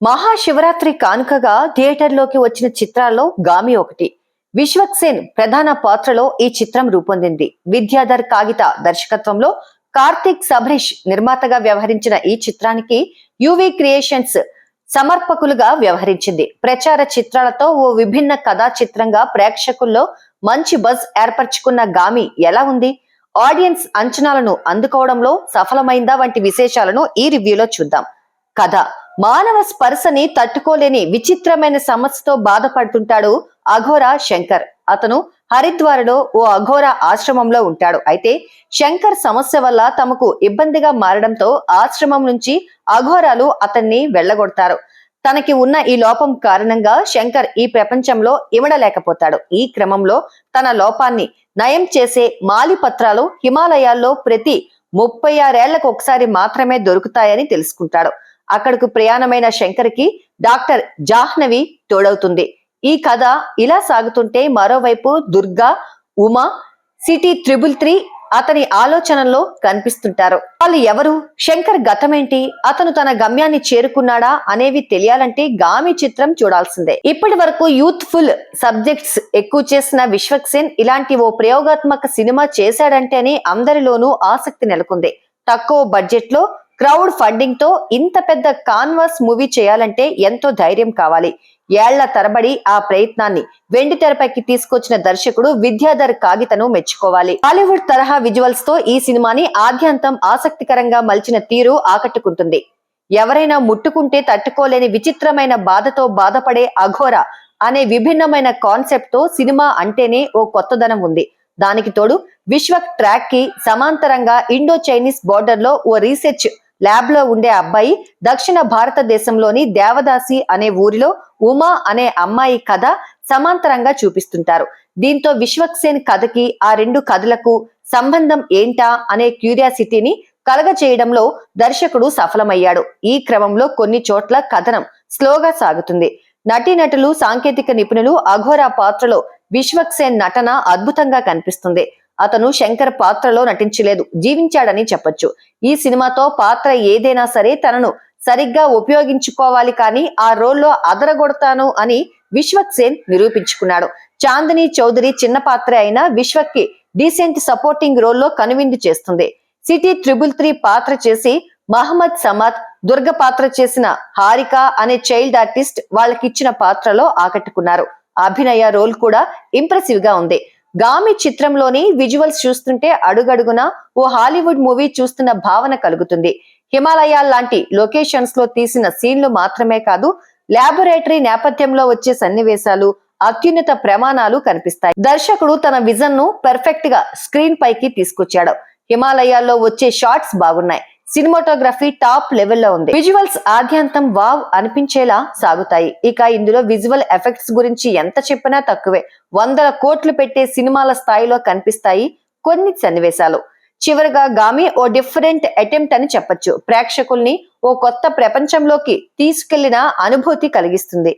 మహాశివరాత్రి కానుకగా థియేటర్లోకి వచ్చిన చిత్రాల్లో గామి ఒకటి. విశ్వక్ సేన్ ప్రధాన పాత్రలో ఈ చిత్రం రూపొందింది. విద్యాధర్ కాగిత దర్శకత్వంలో కార్తిక్ సబ్రీష్ నిర్మాతగా వ్యవహరించిన ఈ చిత్రానికి యువి క్రియేషన్స్ సమర్పకులుగా వ్యవహరించింది. ప్రచార చిత్రాలతో ఓ విభిన్న కథా చిత్రంగా ప్రేక్షకుల్లో మంచి బజ్ ఏర్పరచుకున్న గామి ఎలా ఉంది, ఆడియన్స్ అంచనాలను అందుకోవడంలో సఫలమైందా వంటి విశేషాలను ఈ రివ్యూలో చూద్దాం. కథ: మానవ స్పర్శని తట్టుకోలేని విచిత్రమైన సమస్యతో బాధపడుతుంటాడు అఘోరా శంకర్. అతను హరిద్వార్లో ఓ అఘోరా ఆశ్రమంలో ఉంటాడు. అయితే శంకర్ సమస్య వల్ల తమకు ఇబ్బందిగా మారడంతో ఆశ్రమం నుంచి అఘోరాలు అతన్ని వెళ్లగొడతారు. తనకి ఉన్న ఈ లోపం కారణంగా శంకర్ ఈ ప్రపంచంలో ఇమడలేకపోతాడు. ఈ క్రమంలో తన లోపాన్ని నయం చేసే మాలిపత్రాలు హిమాలయాల్లో ప్రతి 36 ఏళ్లకు ఒకసారి మాత్రమే దొరుకుతాయని తెలుసుకుంటాడు. అక్కడకు ప్రయాణమైన శంకర్ కి డాక్టర్ జాహ్నవి తోడవుతుంది. ఈ కథ ఇలా సాగుతుంటే మరోవైపు దుర్గా, ఉమా, సిటీ 333 అతని ఆలోచనల్లో కనిపిస్తుంటారు. వాళ్ళు ఎవరు, శంకర్ గతమేంటి, అతను తన గమ్యాన్ని చేరుకున్నాడా అనేవి తెలియాలంటే గామి చిత్రం చూడాల్సిందే. ఇప్పటి వరకు యూత్ఫుల్ సబ్జెక్ట్స్ ఎక్కువ చేసిన విశ్వక్ సేన్ ఇలాంటి ఓ ప్రయోగాత్మక సినిమా చేశాడంటేనే అందరిలోనూ ఆసక్తి నెలకొంది. తక్కువ బడ్జెట్ లో క్రౌడ్ ఫండింగ్ తో ఇంత పెద్ద కాన్వాస్ మూవీ చేయాలంటే ఎంతో ధైర్యం కావాలి. ఏళ్ల తరబడి ఆ ప్రయత్నాన్ని వెండి తెరపైకి తీసుకొచ్చిన దర్శకుడు విద్యాధర్ కాగితను మెచ్చుకోవాలి. హాలీవుడ్ తరహా విజువల్స్ తో ఈ సినిమాని ఆద్యంతం ఆసక్తికరంగా మలిచిన తీరు ఆకట్టుకుంటుంది. ఎవరైనా ముట్టుకుంటే తట్టుకోలేని విచిత్రమైన బాధతో బాధపడే అఘోరా అనే విభిన్నమైన కాన్సెప్ట్ తో సినిమా అంటేనే ఓ కొత్తదనం ఉంది. దానికి తోడు విశ్వక్ ట్రాక్ కి సమాంతరంగా ఇండో చైనీస్ బోర్డర్ లో ఓ రీసెర్చ్ ల్యాబ్ లో ఉండే అబ్బాయి, దక్షిణ భారతదేశంలోని దేవదాసి అనే ఊరిలో ఉమా అనే అమ్మాయి కథ సమాంతరంగా చూపిస్తుంటారు. దీంతో విశ్వక్ సేన్ కథకి ఆ రెండు కథలకు సంబంధం ఏంటా అనే క్యూరియాసిటీని కలగచేయడంలో దర్శకుడు సఫలమయ్యాడు. ఈ క్రమంలో కొన్ని చోట్ల కథనం స్లోగా సాగుతుంది. నటీనటులు, సాంకేతిక నిపుణులు అఘోరా పాత్రలో విశ్వక్ సేన్ నటన అద్భుతంగా కనిపిస్తుంది. అతను శంకర్ పాత్రలో నటించలేదు, జీవించాడని చెప్పొచ్చు. ఈ సినిమాతో పాత్ర ఏదైనా సరే తనను సరిగ్గా ఉపయోగించుకోవాలి, కానీ ఆ రోల్లో అదరగొడతాను అని విశ్వక్ సేన్ నిరూపించుకున్నాడు. చాందిని చౌదరి చిన్న పాత్ర అయినా విశ్వక్ కి డీసెంట్ సపోర్టింగ్ రోల్లో కనువిందు చేస్తుంది. సిటీ 333 పాత్ర చేసి మహమ్మద్ సమాద్, దుర్గ పాత్ర చేసిన హారిక అనే చైల్డ్ ఆర్టిస్ట్ వాళ్ళకిచ్చిన పాత్రలో ఆకట్టుకున్నారు. అభినయ రోల్ కూడా ఇంప్రెసివ్ గా ఉంది. గామి చిత్రంలోని విజువల్స్ చూస్తుంటే అడుగడుగునా ఓ హాలీవుడ్ మూవీ చూస్తున్న భావన కలుగుతుంది. హిమాలయాల్ లాంటి లొకేషన్స్ లో తీసిన సీన్లు మాత్రమే కాదు, ల్యాబొరేటరీ నేపథ్యంలో వచ్చే సన్నివేశాలు, అత్యున్నత ప్రమాణాలు కనిపిస్తాయి. దర్శకుడు తన విజన్ ను పర్ఫెక్ట్ గా స్క్రీన్ పైకి తీసుకొచ్చాడు. హిమాలయాల్లో వచ్చే షాట్స్ బాగున్నాయి. సినిమాటోగ్రఫీ టాప్ లెవెల్లో ఉంది. విజువల్స్ ఆద్యంతం వావ్ అనిపించేలా సాగుతాయి. ఇక ఇందులో విజువల్ ఎఫెక్ట్స్ గురించి ఎంత చెప్పినా తక్కువే. 100 కోట్లు పెట్టే సినిమాల స్థాయిలో కనిపిస్తాయి కొన్ని సన్నివేశాలు. చివరిగా గామి ఓ డిఫరెంట్ అటెంప్ట్ అని చెప్పొచ్చు. ప్రేక్షకుల్ని ఓ కొత్త ప్రపంచంలోకి తీసుకెళ్లిన అనుభూతి కలిగిస్తుంది.